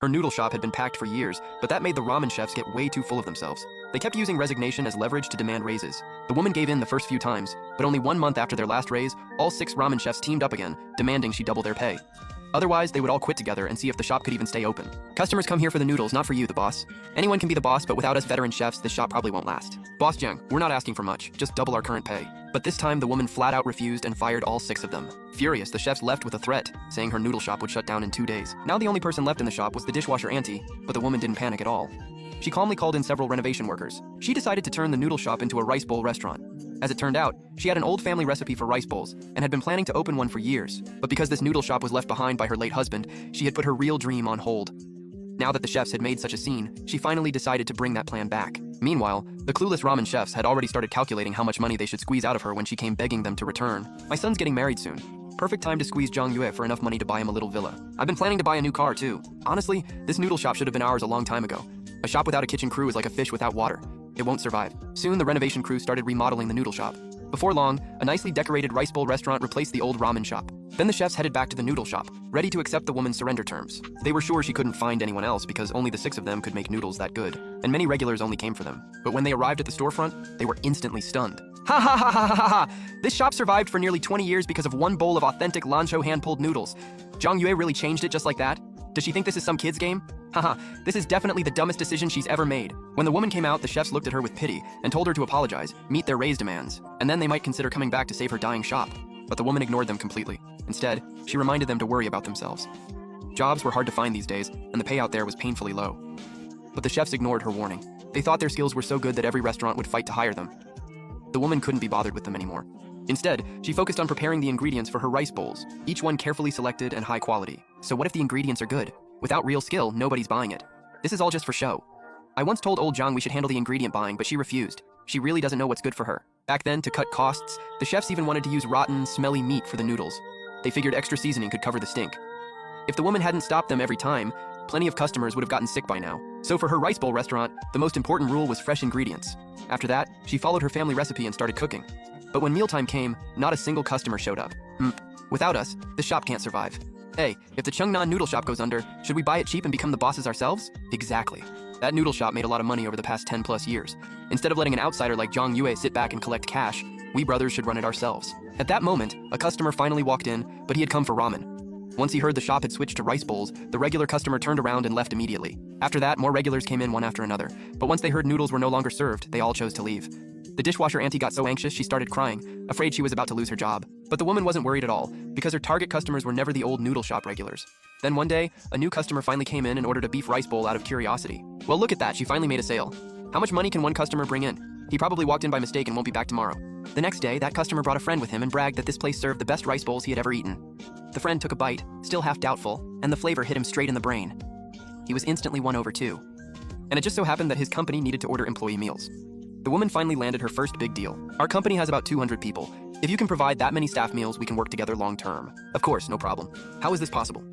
Her noodle shop had been packed for years, but that made the ramen chefs get way too full of themselves. They kept using resignation as leverage to demand raises. The woman gave in the first few times, but only 1 month after their last raise, all 6 ramen chefs teamed up again, demanding she double their pay. Otherwise, they would all quit together and see if the shop could even stay open. Customers come here for the noodles, not for you, the boss. Anyone can be the boss, but without us veteran chefs, this shop probably won't last. Boss Jiang, we're not asking for much, just double our current pay. But this time, the woman flat out refused and fired all 6 of them. Furious, the chefs left with a threat, saying her noodle shop would shut down in 2 days. Now the only person left in the shop was the dishwasher auntie, but the woman didn't panic at all. She calmly called in several renovation workers. She decided to turn the noodle shop into a rice bowl restaurant. As it turned out, she had an old family recipe for rice bowls and had been planning to open one for years. But because this noodle shop was left behind by her late husband, she had put her real dream on hold. Now that the chefs had made such a scene, she finally decided to bring that plan back. Meanwhile, the clueless ramen chefs had already started calculating how much money they should squeeze out of her when she came begging them to return. My son's getting married soon. Perfect time to squeeze Zhang Yue for enough money to buy him a little villa. I've been planning to buy a new car too. Honestly, this noodle shop should have been ours a long time ago. A shop without a kitchen crew is like a fish without water. It won't survive. Soon, the renovation crew started remodeling the noodle shop. Before long, a nicely decorated rice bowl restaurant replaced the old ramen shop. Then the chefs headed back to the noodle shop, ready to accept the woman's surrender terms. They were sure she couldn't find anyone else because only the 6 of them could make noodles that good, and many regulars only came for them. But when they arrived at the storefront, they were instantly stunned. Ha ha ha ha ha ha! This shop survived for nearly 20 years because of one bowl of authentic Lanzhou hand-pulled noodles. Zhang Yue really changed it just like that? Does she think this is some kid's game? Haha, this is definitely the dumbest decision she's ever made. When the woman came out, the chefs looked at her with pity and told her to apologize, meet their raise demands, and then they might consider coming back to save her dying shop. But the woman ignored them completely. Instead, she reminded them to worry about themselves. Jobs were hard to find these days, and the payout there was painfully low. But the chefs ignored her warning. They thought their skills were so good that every restaurant would fight to hire them. The woman couldn't be bothered with them anymore. Instead, she focused on preparing the ingredients for her rice bowls, each one carefully selected and high quality. So what if the ingredients are good? Without real skill, nobody's buying it. This is all just for show. I once told old Zhang we should handle the ingredient buying, but she refused. She really doesn't know what's good for her. Back then, to cut costs, the chefs even wanted to use rotten, smelly meat for the noodles. They figured extra seasoning could cover the stink. If the woman hadn't stopped them every time, plenty of customers would have gotten sick by now. So for her rice bowl restaurant, the most important rule was fresh ingredients. After that, she followed her family recipe and started cooking. But when mealtime came, not a single customer showed up. Without us, the shop can't survive. Hey, if the Chengnan noodle shop goes under, should we buy it cheap and become the bosses ourselves? Exactly. That noodle shop made a lot of money over the past 10 plus years. Instead of letting an outsider like Zhang Yue sit back and collect cash, we brothers should run it ourselves. At that moment, a customer finally walked in, but he had come for ramen. Once he heard the shop had switched to rice bowls, the regular customer turned around and left immediately. After that, more regulars came in one after another. But once they heard noodles were no longer served, they all chose to leave. The dishwasher auntie got so anxious she started crying, afraid she was about to lose her job. But the woman wasn't worried at all, because her target customers were never the old noodle shop regulars. Then one day, a new customer finally came in and ordered a beef rice bowl out of curiosity. Well, look at that, she finally made a sale. How much money can one customer bring in? He probably walked in by mistake and won't be back tomorrow. The next day, that customer brought a friend with him and bragged that this place served the best rice bowls he had ever eaten. The friend took a bite, still half doubtful, and the flavor hit him straight in the brain. He was instantly won over too. And it just so happened that his company needed to order employee meals. The woman finally landed her first big deal. Our company has about 200 people. If you can provide that many staff meals, we can work together long term. Of course, no problem. How is this possible?